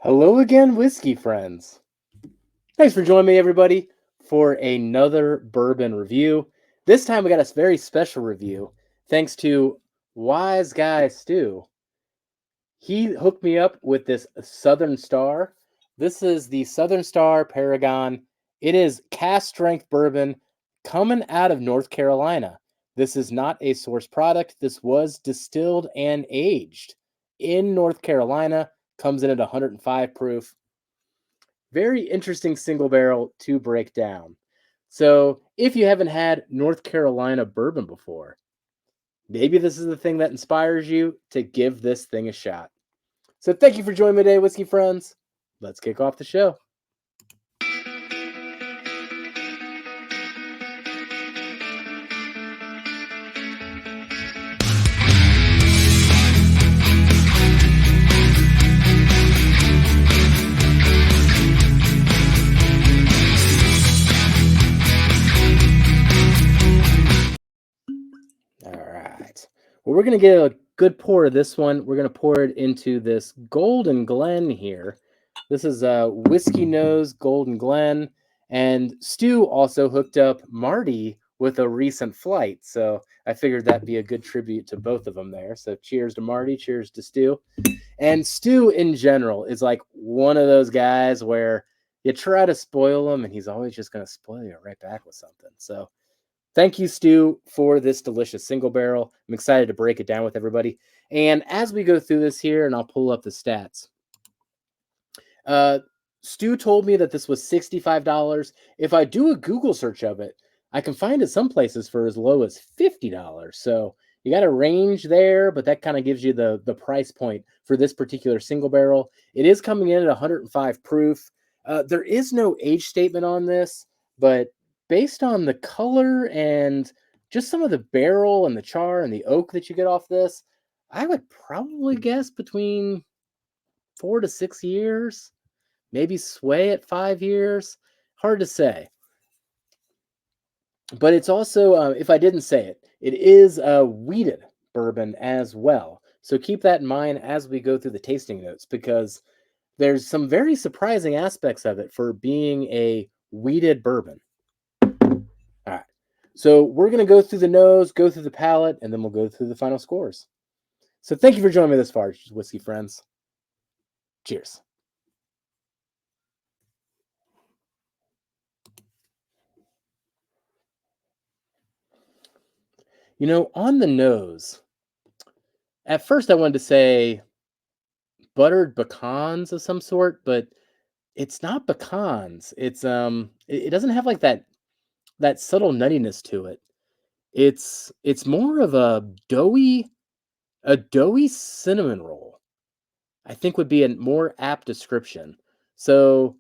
Hello again, whiskey friends. Thanks for joining me, everybody, for another bourbon review. This time we got a very special review thanks to Wise Guy Stu. He hooked me up with this Southern Star. This is the Southern Star Paragon. It is cask strength bourbon coming out of North Carolina. This is not a source product. This was distilled and aged in North Carolina. Comes in at 105 proof. Very interesting single barrel to break down. So, if you haven't had North Carolina bourbon before, maybe this is the thing that inspires you to give this thing a shot. So, thank you for joining me today, whiskey friends. Let's kick off the show. All right. Well, we're going to get a good pour of this one. We're going to pour it into this Golden Glen here. This is a Whiskey Nose Golden Glen. And Stu also hooked up Marty with a recent flight. So I figured that'd be a good tribute to both of them there. So cheers to Marty. Cheers to Stu. And Stu in general is like one of those guys where you try to spoil him and he's always just going to spoil you right back with something. So thank you, Stu, for this delicious single barrel. I'm excited to break it down with everybody. And as we go through this here, and I'll pull up the stats. Stu told me that this was $65. If I do a Google search of it, I can find it some places for as low as $50. So you got a range there, but that kind of gives you the price point for this particular single barrel. It is coming in at 105 proof. There is no age statement on this, but based on the color and just some of the barrel and the char and the oak that you get off this, I would probably guess between 4 to 6 years, maybe sway at 5 years. Hard to say. But it's also, if I didn't say it, it is a wheated bourbon as well. So keep that in mind as we go through the tasting notes, because there's some very surprising aspects of it for being a wheated bourbon. All right. So we're going to go through the nose, go through the palate, and then we'll go through the final scores. So thank you for joining me this far, whiskey friends. Cheers. You know, on the nose, at first I wanted to say buttered pecans of some sort, but it's not pecans. It doesn't have like that subtle nuttiness to it. It's more of a doughy cinnamon roll, I think would be a more apt description. So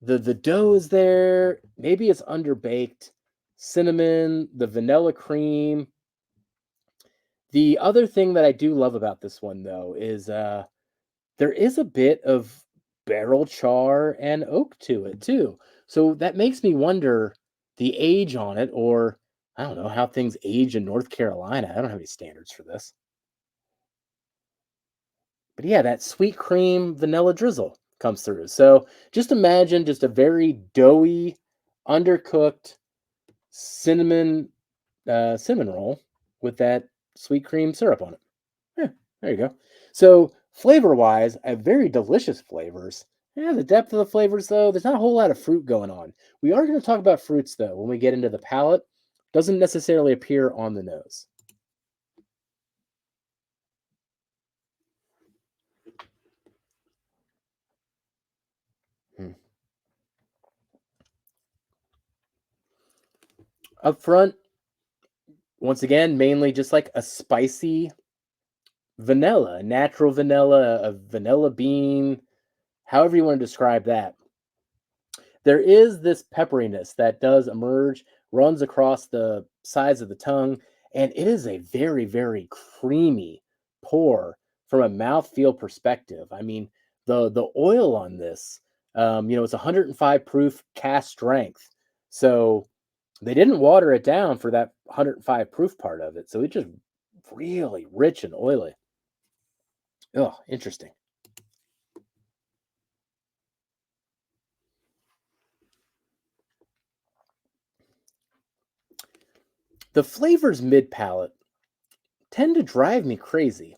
the dough is there, maybe it's underbaked, cinnamon, the vanilla cream. The other thing that I do love about this one though is there is a bit of barrel char and oak to it too. So that makes me wonder the age on it, or I don't know how things age in North Carolina. I don't have any standards for this. But yeah, that sweet cream vanilla drizzle comes through. So just imagine just a very doughy, undercooked cinnamon roll with that sweet cream syrup on it. Yeah, there you go. So flavor wise, I have very delicious flavors. Yeah, the depth of the flavors though, there's not a whole lot of fruit going on. We are going to talk about fruits though when we get into the palate. Doesn't necessarily appear on the nose. Hmm. Up front, once again, mainly just like a spicy vanilla, natural vanilla, a vanilla bean, however you want to describe that. There is this pepperiness that does emerge, runs across the sides of the tongue, and it is a very, very creamy pour from a mouthfeel perspective. I mean, the oil on this, it's 105 proof cask strength, so they didn't water it down for that 105 proof part of it. So it's just really rich and oily. Oh, interesting. The flavors mid-palate tend to drive me crazy.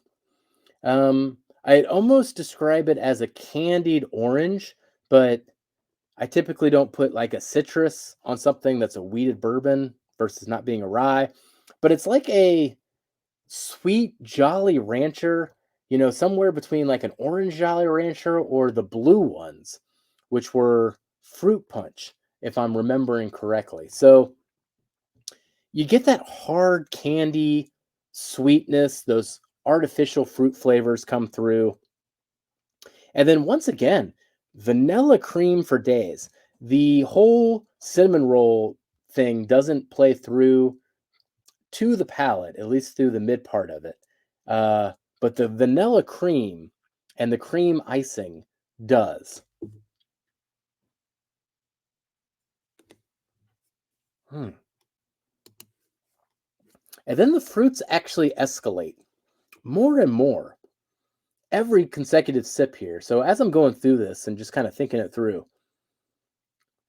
I'd almost describe it as a candied orange, but I typically don't put like a citrus on something that's a wheated bourbon versus not being a rye. But it's like a sweet Jolly Rancher, somewhere between like an orange Jolly Rancher or the blue ones, which were fruit punch, if I'm remembering correctly. So you get that hard candy sweetness, those artificial fruit flavors come through. And then once again, vanilla cream for days. The whole cinnamon roll thing doesn't play through to the palate, at least through the mid part of it. But the vanilla cream and the cream icing does. Hmm. And then the fruits actually escalate more and more every consecutive sip here. So as I'm going through this and just kind of thinking it through,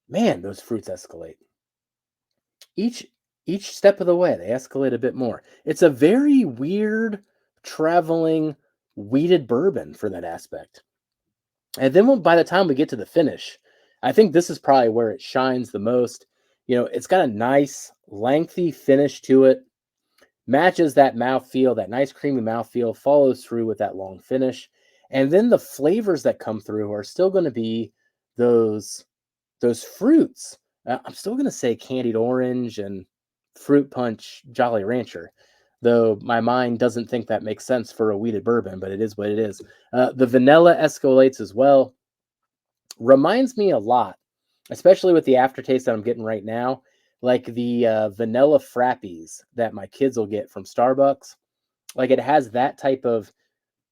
man, those fruits escalate. Each each step of the way, they escalate a bit more. It's a very weird traveling wheated bourbon for that aspect. And then by the time we get to the finish, I think this is probably where it shines the most. It's got a nice, lengthy finish to it, matches that mouthfeel, that nice creamy mouthfeel, follows through with that long finish. And then the flavors that come through are still going to be those those fruits. I'm still going to say candied orange and fruit punch Jolly Rancher, though my mind doesn't think that makes sense for a wheated bourbon, but it is what it is. The vanilla escalates as well. Reminds me a lot, especially with the aftertaste that I'm getting right now, like the vanilla frappies that my kids will get from Starbucks. Like it has that type of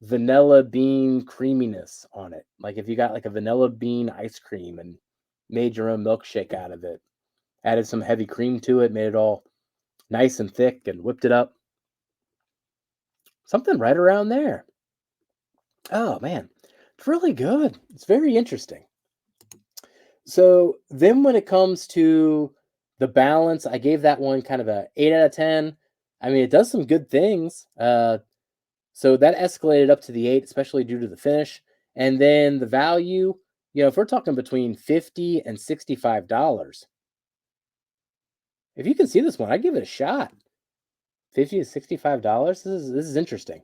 vanilla bean creaminess on it. Like if you got like a vanilla bean ice cream and made your own milkshake out of it, added some heavy cream to it, made it all nice and thick and whipped it up. Something right around there. Oh man, it's really good. It's very interesting. So then when it comes to the balance, I gave that one kind of a 8 out of 10. I mean, it does some good things. So that escalated up to the 8, especially due to the finish. And then the value, if we're talking between $50 and $65, if you can see this one, I'd give it a shot. $50 to $65. This is interesting.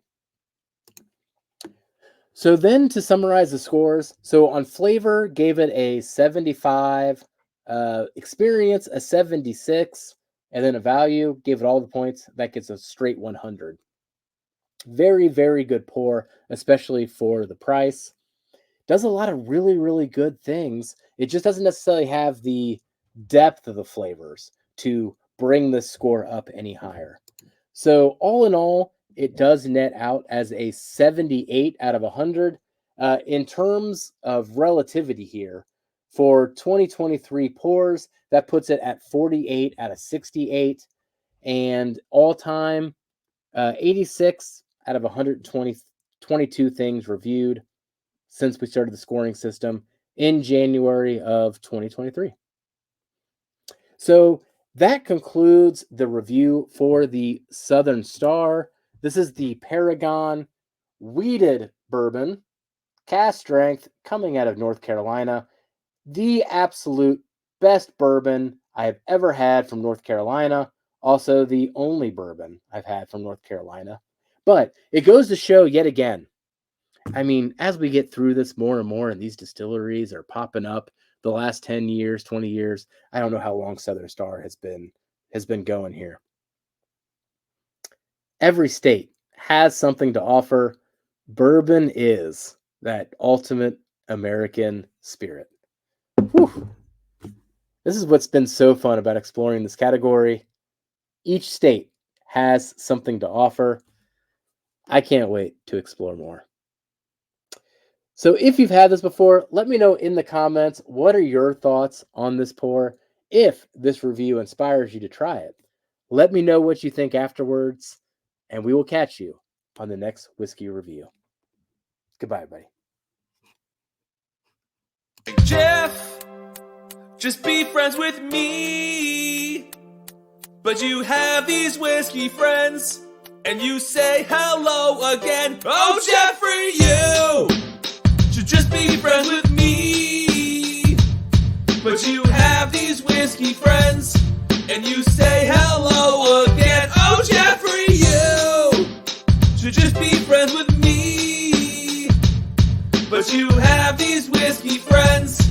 So then to summarize the scores, so on flavor, gave it a 75, experience a 76, and then a value, gave it all the points. That gets a straight 100. Very, very good pour, especially for the price. Does a lot of really, really good things. It just doesn't necessarily have the depth of the flavors to bring the score up any higher. So all in all, it does net out as a 78 out of 100. In terms of relativity here, for 2023 pours, that puts it at 48 out of 68. And all-time, 86 out of 122 things reviewed since we started the scoring system in January of 2023. So that concludes the review for the Southern Star. This is the Paragon Wheated Bourbon, Cask Strength, coming out of North Carolina. The absolute best bourbon I have ever had from North Carolina. Also, the only bourbon I've had from North Carolina. But it goes to show yet again, I mean, as we get through this more and more, and these distilleries are popping up the last 10 years, 20 years. I don't know how long Southern Star has been going here. Every state has something to offer. Bourbon is that ultimate American spirit. Whew. This is what's been so fun about exploring this category. Each state has something to offer. I can't wait to explore more. So if you've had this before, let me know in the comments, what are your thoughts on this pour? If this review inspires you to try it, let me know what you think afterwards, and we will catch you on the next whiskey review. Goodbye, everybody. Jeff, just be friends with me. But you have these whiskey friends, and you say hello again. Oh, Jeffrey, you should just be friends with me. But you have these whiskey friends, and you say hello again. Oh, Jeffrey, you should just be friends with me. But you have these whiskey friends.